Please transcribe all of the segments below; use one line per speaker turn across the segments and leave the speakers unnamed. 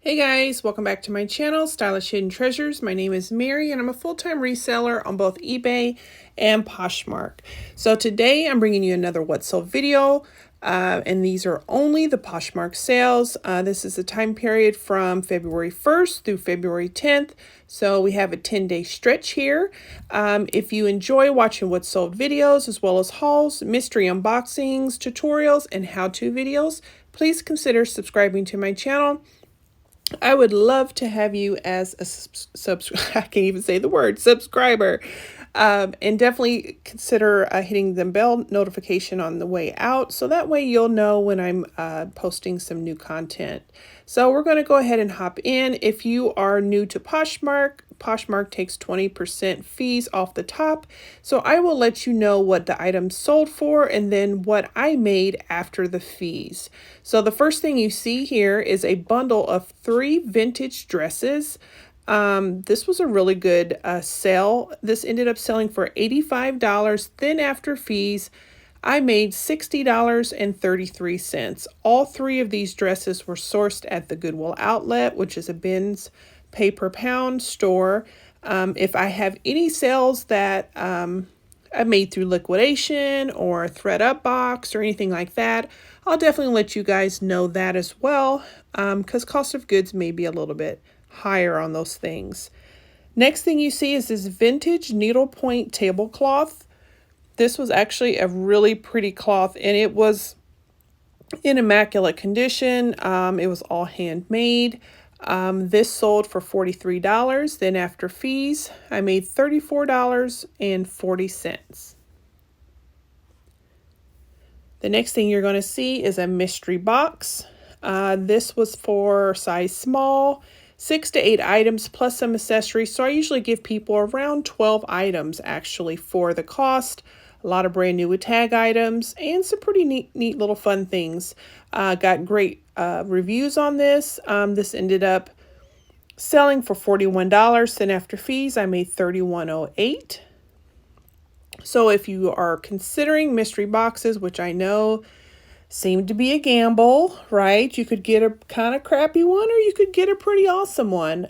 Hey guys, welcome back to my channel, Stylish Hidden Treasures. My name is Mary and I'm a full-time reseller on both eBay and Poshmark. So today I'm bringing you another what sold video, and these are only the Poshmark sales. This is a time period from February 1st through February 10th. So we have a 10-day stretch here. If you enjoy watching what sold videos as well as hauls, mystery unboxings, tutorials, and how-to videos, please consider subscribing to my channel. I would love to have you as a I can't even say the word, subscriber. And definitely consider hitting the bell notification on the way out, so that way you'll know when I'm posting some new content. So we're going to go ahead and hop in. If you are new to Poshmark, Poshmark takes 20% fees off the top. So I will let you know what the items sold for and then what I made after the fees. So the first thing you see here is a bundle of 3 vintage dresses. This was a really good sale. This ended up selling for $85. Then after fees, I made $60.33. All 3 of these dresses were sourced at the Goodwill Outlet, which is a bins pay per pound store. If I have any sales that I made through liquidation or thread up box or anything like that, I'll definitely let you guys know that as well, because cost of goods may be a little bit higher on those things. Next thing you see is this vintage needlepoint tablecloth. This was actually a really pretty cloth, and it was in immaculate condition. It was all handmade. This sold for $43. Then after fees, I made $34.40. The next thing you're going to see is a mystery box. This was for size small, 6 to 8 items plus some accessories. So I usually give people around 12 items actually for the cost. A lot of brand new with tag items and some pretty neat little fun things. Got great reviews on this. This ended up selling for $41. Then after fees, I made $31.08. So if you are considering mystery boxes, which I know seem to be a gamble, right? You could get a kind of crappy one or you could get a pretty awesome one.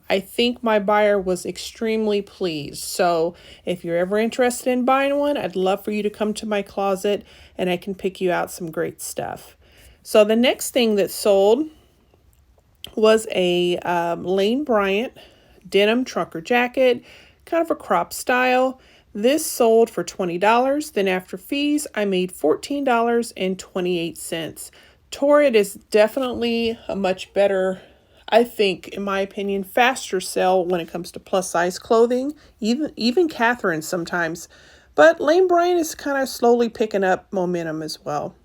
I think my buyer was extremely pleased. So if you're ever interested in buying one, I'd love for you to come to my closet and I can pick you out some great stuff. So the next thing that sold was a Lane Bryant denim trucker jacket, kind of a crop style. This sold for $20. Then after fees, I made $14.28. Torrid is definitely a much better, I think, in my opinion, faster sell when it comes to plus size clothing, even Catherine sometimes. But Lane Bryant is kind of slowly picking up momentum as well.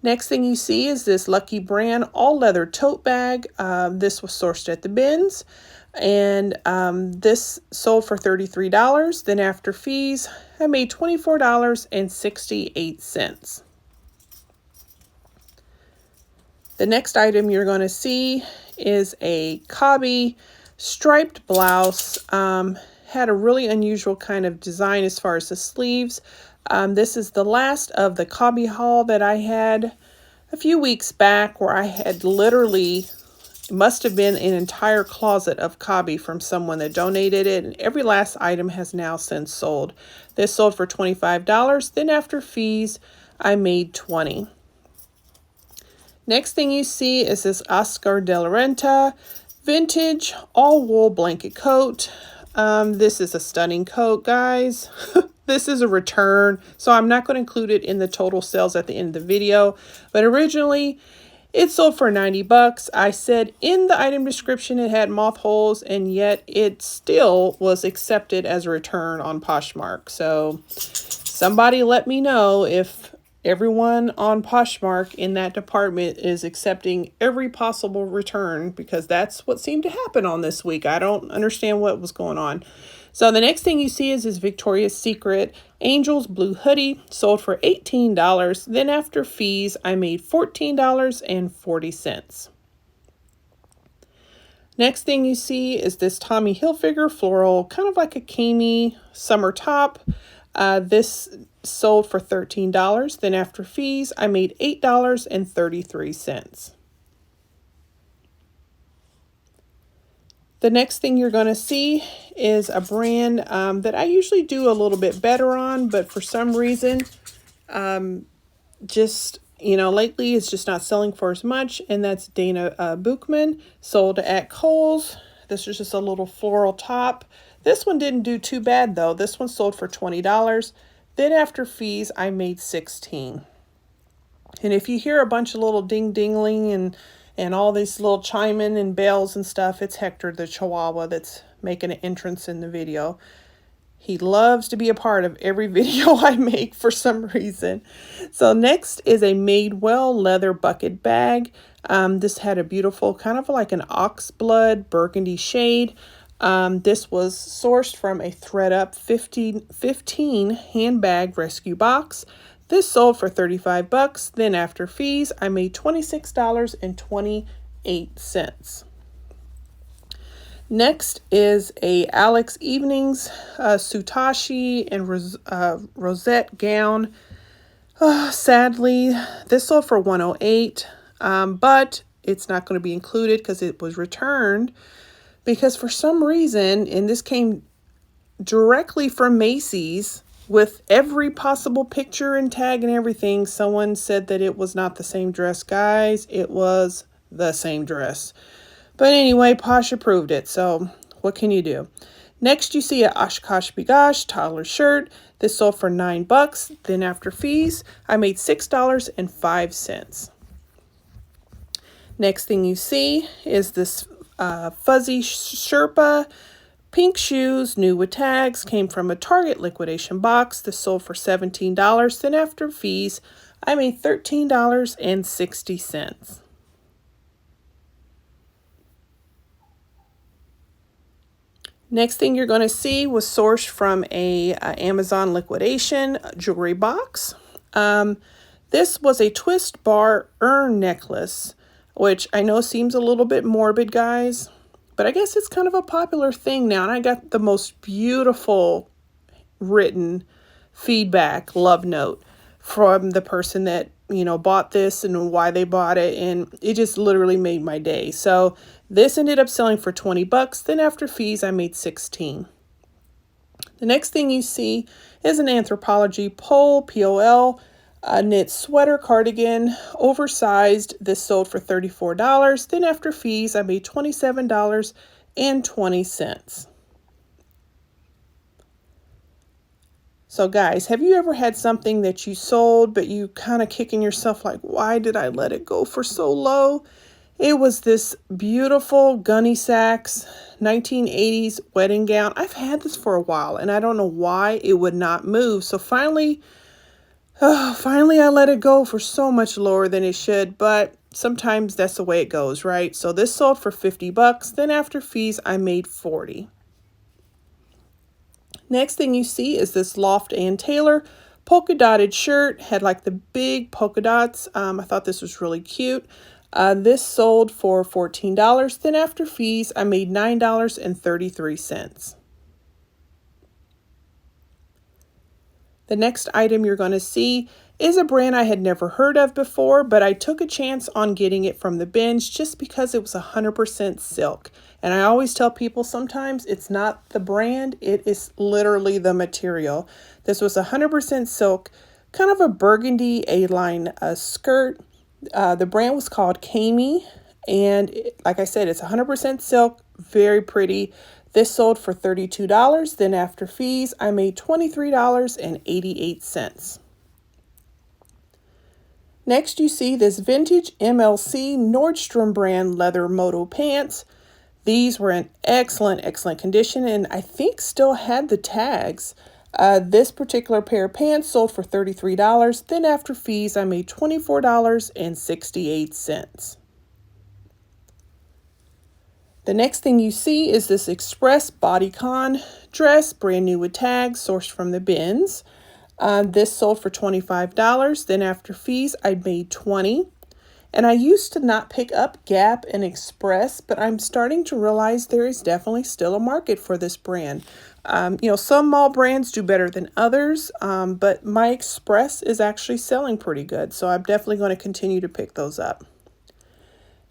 Next thing you see is this Lucky Brand all leather tote bag. This was sourced at the bins. And this sold for $33. Then after fees, I made $24.68. The next item you're going to see is a Cobby striped blouse. Had a really unusual kind of design as far as the sleeves. This is the last of the Cobby haul that I had a few weeks back, where I had literally, it must have been an entire closet of Cobby from someone that donated it, and every last item has now since sold. This sold for $25. Then after fees, I made $20. Next thing you see is this Oscar de la Renta vintage all wool blanket coat. This is a stunning coat, guys. This is a return, so I'm not going to include it in the total sales at the end of the video, but originally it sold for $90. I said in the item description it had moth holes, and yet it still was accepted as a return on Poshmark. So somebody let me know if everyone on Poshmark in that department is accepting every possible return because that's what seemed to happen on this week. I don't understand what was going on. So the next thing you see is this Victoria's Secret Angels Blue Hoodie, sold for $18. Then after fees, I made $14.40. Next thing you see is this Tommy Hilfiger floral, kind of like a cami summer top. This sold for $13. Then after fees, I made $8.33. The next thing you're going to see is a brand that I usually do a little bit better on, but for some reason, lately it's just not selling for as much, and that's Dana Buchman, sold at Kohl's. This is just a little floral top. This one didn't do too bad, though. This one sold for $20. Then after fees, I made $16. And if you hear a bunch of little ding-dingling and all these little chiming and bells and stuff, it's Hector the Chihuahua that's making an entrance in the video. He loves to be a part of every video I make for some reason. So next is a Madewell leather bucket bag. This had a beautiful, kind of like an oxblood burgundy shade. This was sourced from a ThredUp 15 handbag rescue box. This sold for $35. Then after fees, I made $26.28. Next is a Alex Evenings Sutashi and Rosette gown. Sadly, this sold for $108, but it's not going to be included because it was returned. Because for some reason, and this came directly from Macy's, with every possible picture and tag and everything, someone said that it was not the same dress. Guys, it was the same dress. But anyway, Posh approved it, so what can you do? Next, you see a Oshkosh B'gosh toddler shirt. This sold for $9. Then after fees, I made $6.05. Next thing you see is this fuzzy Sherpa. Pink shoes, new with tags, came from a Target liquidation box. This sold for $17. Then after fees, I made $13.60. Next thing you're going to see was sourced from a Amazon liquidation jewelry box. This was a twist bar urn necklace, which I know seems a little bit morbid, guys. But I guess it's kind of a popular thing now. And I got the most beautiful written feedback, love note from the person that, bought this and why they bought it. And it just literally made my day. So this ended up selling for $20. Then after fees, I made $16. The next thing you see is an Anthropologie Pole, POL, knit sweater cardigan, oversized. This sold for $34. Then after fees, I made $27.20. So guys, have you ever had something that you sold, but you kind of kicking yourself like, why did I let it go for so low? It was this beautiful Gunny Sacks 1980s wedding gown. I've had this for a while, and I don't know why it would not move. So finally I let it go for so much lower than it should, but sometimes that's the way it goes, right? So this sold for $50. Then after fees, I made $40. Next thing you see is this Loft and Taylor polka dotted shirt. Had like the big polka dots. I thought this was really cute. This sold for $14. Then after fees, I made $9.33. The next item you're going to see is a brand I had never heard of before, but I took a chance on getting it from the binge just because it was 100% silk. And I always tell people sometimes it's not the brand, it is literally the material. This was 100% silk, kind of a burgundy A-line skirt. The brand was called Kami, and like I said, it's 100% silk, very pretty. This sold for $32. Then after fees, I made $23.88. Next, you see this vintage MLC Nordstrom brand leather moto pants. These were in excellent condition, and I think still had the tags. This particular pair of pants sold for $33. Then after fees, I made $24.68. The next thing you see is this Express bodycon dress, brand new with tags, sourced from the bins. This sold for $25. Then after fees, I made $20. And I used to not pick up Gap and Express, but I'm starting to realize there is definitely still a market for this brand. Some mall brands do better than others, but my Express is actually selling pretty good. So I'm definitely going to continue to pick those up.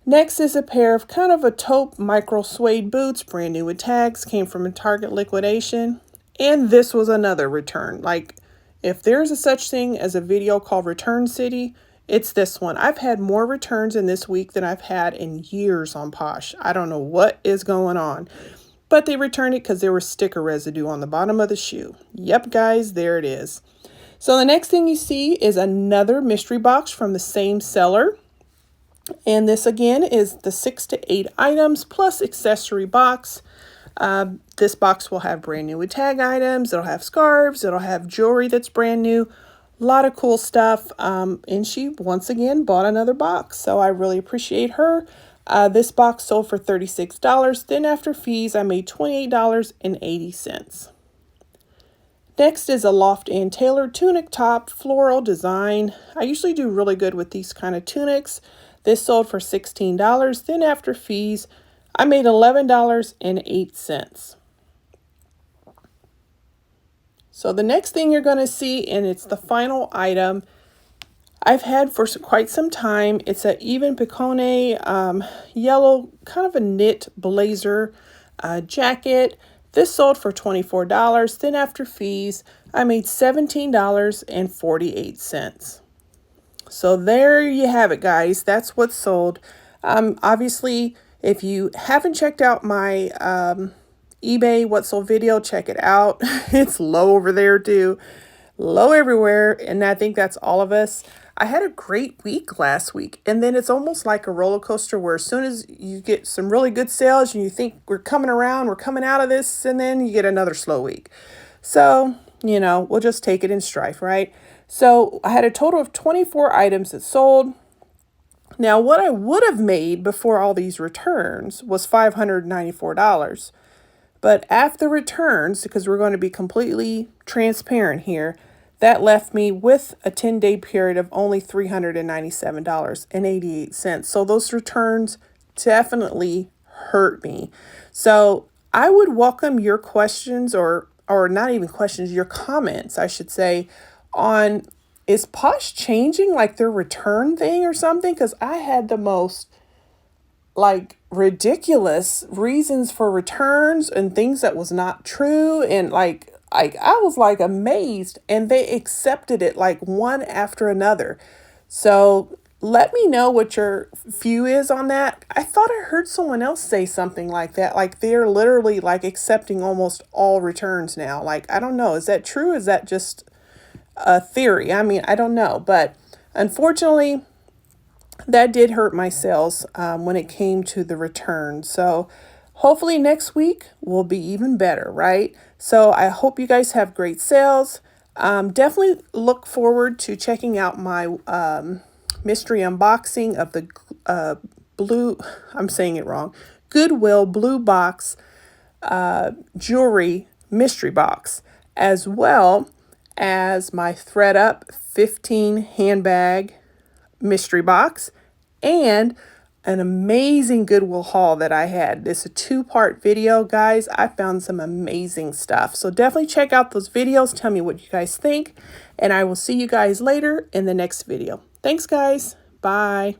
Next is a pair of kind of a taupe micro suede boots, brand new with tags, came from a Target liquidation. And this was another return. Like, if there's a such thing as a video called Return City, it's this one. I've had more returns in this week than I've had in years on Posh. I don't know what is going on. But they returned it because there was sticker residue on the bottom of the shoe. Yep, guys, there it is. So the next thing you see is another mystery box from the same seller. And this again is the 6 to 8 items plus accessory box. This box will have brand new with tag items. It'll have scarves. It'll have jewelry that's brand new. A lot of cool stuff. And she once again bought another box. So I really appreciate her. This box sold for $36. Then after fees, I made $28.80. Next is a Loft and Taylor tunic top, floral design. I usually do really good with these kind of tunics. This sold for $16. Then after fees, I made $11.08. So the next thing you're going to see, and it's the final item I've had for quite some time. It's an even picone yellow, kind of a knit blazer jacket. This sold for $24. Then after fees, I made $17.48. So there you have it, guys. That's what's sold. Obviously, if you haven't checked out my eBay What Sold video, check it out. It's low over there too. Low everywhere. And I think that's all of us. I had a great week last week. And then it's almost like a roller coaster where as soon as you get some really good sales and you think we're coming around, we're coming out of this, and then you get another slow week. So, we'll just take it in strife, right? So I had a total of 24 items that sold. Now, what I would have made before all these returns was $594. But after returns, because we're going to be completely transparent here, that left me with a 10-day period of only $397.88. So those returns definitely hurt me. So I would welcome your questions or not even questions, your comments, I should say, on is Posh changing like their return thing or something? Because I had the most ridiculous reasons for returns and things that was not true. And I was amazed, and they accepted it one after another. So let me know what your view is on that. I thought I heard someone else say something like that. They're literally accepting almost all returns now. I don't know. Is that true? Is that just a theory? I mean, I don't know. But unfortunately, that did hurt my sales when it came to the return. So hopefully next week will be even better, right? So I hope you guys have great sales. Definitely look forward to checking out my mystery unboxing of the blue, I'm saying it wrong, Goodwill Blue Box jewelry mystery box, as well as my Thread Up 15 handbag mystery box, and an amazing Goodwill haul that I had. This is a 2-part video, guys. I found some amazing stuff. So definitely check out those videos. Tell me what you guys think. And I will see you guys later in the next video. Thanks, guys. Bye.